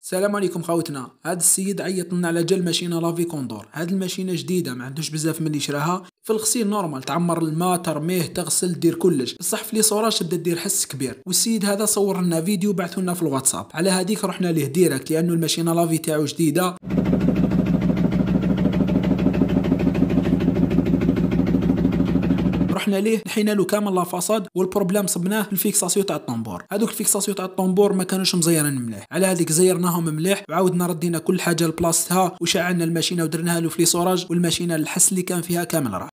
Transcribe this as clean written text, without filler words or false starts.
السلام عليكم خاوتنا. هذا السيد عيط لنا على جال ماشينه لافي كوندور. هذه الماشينه جديده ما عندوش بزاف من اللي شراها. في الغسيل نورمال، تعمر الماء، ترميه، تغسل، دير كلش، بصح في لي صوراج تبدا دير حس كبير. والسيد هذا صور لنا فيديو بعثوا لنا في الواتساب، على هذيك رحنا ليه ديريكت لانه الماشينه لافي تاعو جديده. رحنا ليه نحينا له كامل لا فاصاد، والبروبليم صبناه في الفيكساسيون تاع الطنبور. هذوك الفيكساسيون تاع الطنبور ما كانوش مزيرين مليح، على هذيك زيرناهم مليح وعاودنا ردينا كل حاجه لبلاصتها وشعلنا الماشينه ودرناها له في لي صوراج، والماشينه الحس اللي كان فيها كامل راح.